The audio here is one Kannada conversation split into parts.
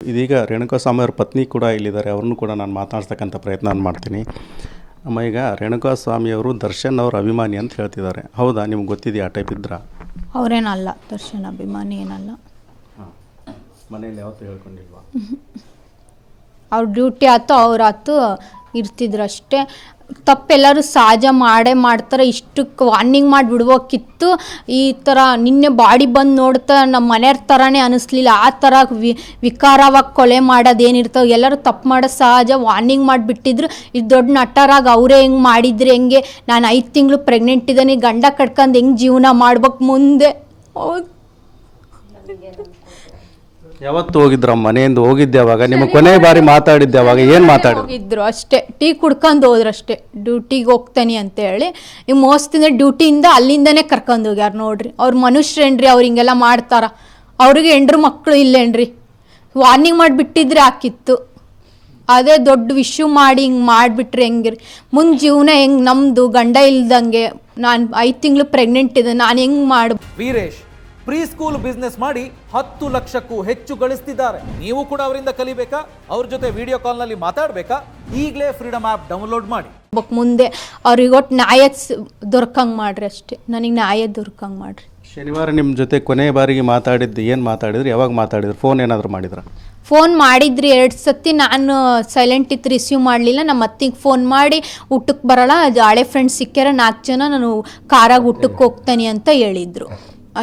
ಇದೀಗ ರೇಣುಕಾಸ್ವಾಮಿ ಅವ್ರ ಪತ್ನಿ ಕೂಡ ಇಲ್ಲಿದ್ದಾರೆ, ಅವ್ರನ್ನೂ ಕೂಡ ನಾನು ಮಾತಾಡ್ತಕ್ಕಂಥ ಪ್ರಯತ್ನ ಮಾಡ್ತೀನಿ. ಅಮ್ಮ, ಈಗ ರೇಣುಕಾಸ್ವಾಮಿಯವರು ದರ್ಶನ್ ಅವ್ರ ಅಭಿಮಾನಿ ಅಂತ ಹೇಳ್ತಿದ್ದಾರೆ, ಹೌದಾ? ನಿಮ್ಗೆ ಗೊತ್ತಿದೆಯಾ ಆ ಟೈಪ್ ಇದ್ರಾ? ಅವರೇನಲ್ಲ, ದರ್ಶನ್ ಅಭಿಮಾನಿ ಏನಲ್ಲ. ಮನೇಲಿ ಯಾವತ್ತೂ ಹೇಳ್ಕೊಂಡಿಲ್ವಾ? ಅವ್ರ ಡ್ಯೂಟಿ ಆಯ್ತು ಅವ್ರಾತು ಇರ್ತಿದ್ರು ಅಷ್ಟೇ. ತಪ್ಪೆಲ್ಲರೂ ಸಹಜ ಮಾಡೇ ಮಾಡ್ತಾರೆ. ಇಷ್ಟಕ್ಕೆ ವಾರ್ನಿಂಗ್ ಮಾಡಿ ಬಿಡ್ಬೇಕಿತ್ತು. ಈ ಥರ ನಿನ್ನೆ ಬಾಡಿ ಬಂದು ನೋಡ್ತಾ ನಮ್ಮ ಮನೆಯವ್ರ ಥರನೇ ಅನ್ನಿಸ್ಲಿಲ್ಲ. ಆ ಥರ ವಿಕಾರವಾಗಿ ಕೊಲೆ ಮಾಡೋದೇನಿರ್ತವೆ, ಎಲ್ಲರೂ ತಪ್ಪು ಮಾಡೋದು ಸಹಜ. ವಾರ್ನಿಂಗ್ ಮಾಡಿಬಿಟ್ಟಿದ್ರು. ಇದು ದೊಡ್ಡ ನಟರಾಗಿ ಅವರೇ ಹೆಂಗೆ ಮಾಡಿದ್ರೆ ಹೆಂಗೆ? ನಾನು 5 ತಿಂಗಳು ಪ್ರೆಗ್ನೆಂಟ್ ಇದ್ದೀನಿ, ಗಂಡ ಕಟ್ಕೊಂಡು ಹೆಂಗೆ ಜೀವನ ಮಾಡ್ಬೇಕು ಮುಂದೆ? ಹೌದು. ಯಾವತ್ತು ಹೋಗಿದ್ರ ಮನೆಯಿಂದ? ಹೋಗಿದ್ದೆ ಅವಾಗ? ನಿಮ್ಮ ಕೊನೆ ಬಾರಿ ಮಾತಾಡಿದ್ದೆ ಅವಾಗ? ಏನು ಮಾತಾಡಿದ್ರು? ಹೋಗಿದ್ರು ಅಷ್ಟೇ, ಟೀ ಕುಡ್ಕೊಂಡು ಹೋದ್ರು ಅಷ್ಟೇ. ಡ್ಯೂಟಿಗೆ ಹೋಗ್ತಾನೆ ಅಂತೇಳಿ ಈಗ ಮೋಸ್ತಿಂದ ಡ್ಯೂಟಿಯಿಂದ ಅಲ್ಲಿಂದನೇ ಕರ್ಕೊಂಡು ಹೋಗ್ಯಾರ ನೋಡ್ರಿ. ಅವ್ರು ಮನುಷ್ಯರೇನ್ರಿ? ಅವ್ರು ಹಿಂಗೆಲ್ಲ ಮಾಡ್ತಾರ? ಅವ್ರಿಗೆ ಹೆಂಡ್ರು ಮಕ್ಕಳು ಇಲ್ಲೇನ್ರಿ? ವಾರ್ನಿಂಗ್ ಮಾಡಿಬಿಟ್ಟಿದ್ರೆ ಹಾಕಿತ್ತು. ಅದೇ ದೊಡ್ಡ ವಿಶ್ಯೂ ಮಾಡಿ ಹಿಂಗೆ ಮಾಡಿಬಿಟ್ರೆ ಹೆಂಗಿರಿ ಮುಂದೆ ಜೀವನ? ಹೆಂಗೆ ನಮ್ಮದು? ಗಂಡ ಇಲ್ದಂಗೆ ನಾನು 5 ತಿಂಗಳು ಪ್ರೆಗ್ನೆಂಟ್ ಇದೆ, ನಾನು ಹೆಂಗೆ ಮಾಡ? ವೀರೇಶ್ ಪ್ರೀ ಸ್ಕೂಲ್ ಬಿಸ್ನೆಸ್ ಮಾಡಿ 10 ಲಕ್ಷಕ್ಕೂ ಹೆಚ್ಚು ಗಳಿಸ್ತಿದ್ದಾರೆ. ನೀವು ಕೂಡ ಅವರಿಂದ ಕಲಿಬೇಕಾ? ಅವ್ರ ಜೊತೆ ವಿಡಿಯೋ ಕಾಲ್ನಲ್ಲಿ ಮಾತಾಡಬೇಕಾ? ಈಗಲೇ ಫ್ರೀಡಮ್ ಆ್ಯಪ್ ಡೌನ್ಲೋಡ್ ಮಾಡಿ. ಮುಂದೆ ಅವ್ರಿಗೆ ಒಟ್ಟು ನ್ಯಾಯ ದೊರಕಂಗೆ ಮಾಡ್ರಿ ಅಷ್ಟೇ. ನನಗೆ ನ್ಯಾಯ ದೊರಕಂಗೆ ಮಾಡ್ರಿ. ಶನಿವಾರ ನಿಮ್ಮ ಜೊತೆ ಕೊನೆ ಬಾರಿಗೆ ಮಾತಾಡಿದ್ದು ಏನು ಮಾತಾಡಿದ್ರು? ಯಾವಾಗ ಮಾತಾಡಿದ್ರು? ಫೋನ್ ಏನಾದರೂ ಮಾಡಿದ್ರ? ಫೋನ್ ಮಾಡಿದ್ರಿ 2 ಸತಿ. ನಾನು ಸೈಲೆಂಟ್ ಇತ್ತು, ರಿಸೀವ್ ಮಾಡಲಿಲ್ಲ. ನಮ್ಮ ಅತ್ತಿಗೆ ಫೋನ್ ಮಾಡಿ ಊಟಕ್ಕೆ ಬರೋಲ್ಲ, ಹಳೆ ಫ್ರೆಂಡ್ಸ್ ಸಿಕ್ಕ್ಯಾರ 4 ಜನ, ನಾನು ಕಾರಾಗ ಊಟಕ್ಕೆ ಹೋಗ್ತಾನೆ ಅಂತ ಹೇಳಿದರು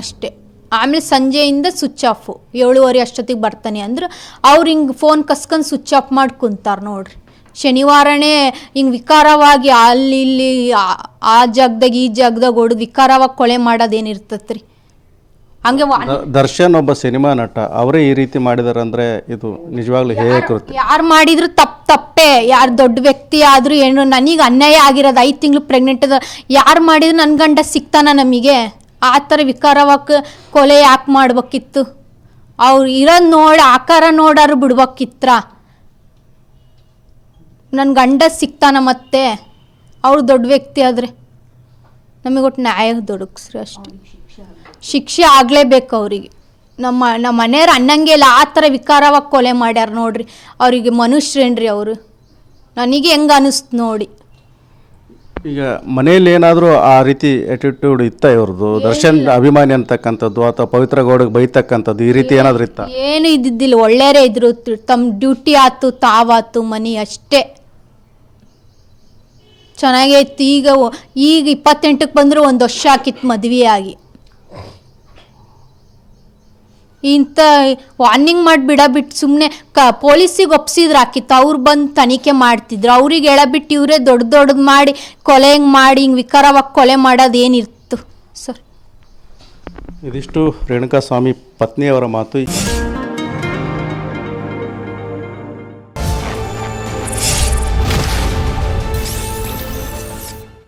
ಅಷ್ಟೇ. ಆಮೇಲೆ ಸಂಜೆಯಿಂದ ಸ್ವಿಚ್ ಆಫು, 7:30 ಅಷ್ಟೊತ್ತಿಗೆ ಬರ್ತಾನೆ ಅಂದ್ರೆ ಅವ್ರು ಹಿಂಗೆ ಫೋನ್ ಕಸ್ಕೊಂಡು ಸ್ವಿಚ್ ಆಫ್ ಮಾಡಿ ಕುಂತಾರೆ ನೋಡ್ರಿ. ಶನಿವಾರನೇ ಹಿಂಗೆ ವಿಕಾರವಾಗಿ ಅಲ್ಲಿ ಇಲ್ಲಿ ಆ ಜಾಗದಾಗ ಈ ಜಾಗದಾಗ ಹೊಡೆದು ವಿಕಾರವಾಗಿ ಕೊಲೆ ಮಾಡೋದೇನಿರ್ತತ್ರಿ? ಹಂಗೆ ದರ್ಶನ್ ಒಬ್ಬ ಸಿನಿಮಾ ನಟ, ಅವರೇ ಈ ರೀತಿ ಮಾಡಿದಾರೆ ಅಂದರೆ ಇದು ನಿಜವಾಗ್ಲೂ ಹೇಗೆ ಕೃತ್ಯ? ಯಾರು ಮಾಡಿದ್ರು ತಪ್ಪೇ. ಯಾರು ದೊಡ್ಡ ವ್ಯಕ್ತಿ ಆದರೂ ಏನು, ನನಗೆ ಅನ್ಯಾಯ ಆಗಿರೋದು 5 ತಿಂಗಳು ಪ್ರೆಗ್ನೆಂಟ್ ಅದ. ಯಾರು ಮಾಡಿದ್ರು ನನ್ನ ಗಂಡ ಸಿಗ್ತಾನ ನಮಗೆ? ಆ ಥರ ವಿಕಾರವಾಗಿ ಕೊಲೆ ಯಾಕೆ ಮಾಡ್ಬೇಕಿತ್ತು? ಅವ್ರು ಇರೋದು ನೋಡಿ ಆಕಾರ ನೋಡಾರು ಬಿಡ್ಬೇಕಿತ್ರ? ನನ್ನ ಗಂಡ ಸಿಗ್ತಾನ ಮತ್ತೆ? ಅವ್ರು ದೊಡ್ಡ ವ್ಯಕ್ತಿ ಆದರೆ ನಮಗೆ ಒಟ್ಟು ನ್ಯಾಯ ದೊರಕಿಸ್ರಿ ಅಷ್ಟೇ. ಶಿಕ್ಷೆ ಆಗಲೇಬೇಕು ಅವರಿಗೆ. ನಮ್ಮ ಮನೆಯವ್ರು ಅನ್ನಂಗೆ ಇಲ್ಲ, ಆ ಥರ ವಿಕಾರವಾಗಿ ಕೊಲೆ ಮಾಡ್ಯಾರ ನೋಡ್ರಿ. ಅವರಿಗೆ ಮನುಷ್ಯರೇನ್ರಿ ಅವರು? ನನಗೆ ಹೆಂಗೆ ಅನ್ನಿಸ್ತು ನೋಡಿ. ಈಗ ಮನೆಯಲ್ಲಿ ಏನಾದರೂ ಆ ರೀತಿ ಆಟಿಟ್ಯೂಡ್ ಇತ್ತ ಇವ್ರದ್ದು? ದರ್ಶನ್ ಅಭಿಮಾನಿ ಅಂತಕ್ಕಂಥದ್ದು ಅಥವಾ ಪವಿತ್ರ ಗೌಡಗೆ ಬೈತಕ್ಕಂಥದ್ದು ಈ ರೀತಿ ಏನಾದರೂ ಇತ್ತ? ಏನು ಇದ್ದಿದ್ದಿಲ್ಲ, ಒಳ್ಳೆಯರೇ ಇದ್ರು. ತಮ್ಮ ಡ್ಯೂಟಿ ಆಯ್ತು, ತಾವಾತು, ಮನೆ ಅಷ್ಟೇ ಚೆನ್ನಾಗೇ ಇತ್ತು. ಈಗ 28ಕ್ಕೆ ಬಂದರೂ 1 ವರ್ಷ ಆಕಿತ್ತು ಮದುವೆ ಆಗಿ. ಇಂಥ ವಾರ್ನಿಂಗ್ ಮಾಡಿ ಬಿಡಬಿಟ್ಟು ಸುಮ್ಮನೆ ಪೊಲೀಸಿಗೆ ಒಪ್ಸಿದ್ರೆ ಹಾಕಿತ್ತು. ಅವ್ರು ಬಂದು ತನಿಖೆ ಮಾಡ್ತಿದ್ರು. ಅವ್ರಿಗೆ ಹೇಳಬಿಟ್ಟು ಇವರೇ ದೊಡ್ಡದು ಮಾಡಿ ಕೊಲೆ ಹೆಂಗೆ ಮಾಡಿ ಹಿಂಗೆ ವಿಕಾರವಾಗಿ ಕೊಲೆ ಮಾಡೋದೇನಿತ್ತು ಸರ್? ಇದಿಷ್ಟು ರೇಣುಕಾಸ್ವಾಮಿ ಪತ್ನಿಯವರ ಮಾತು.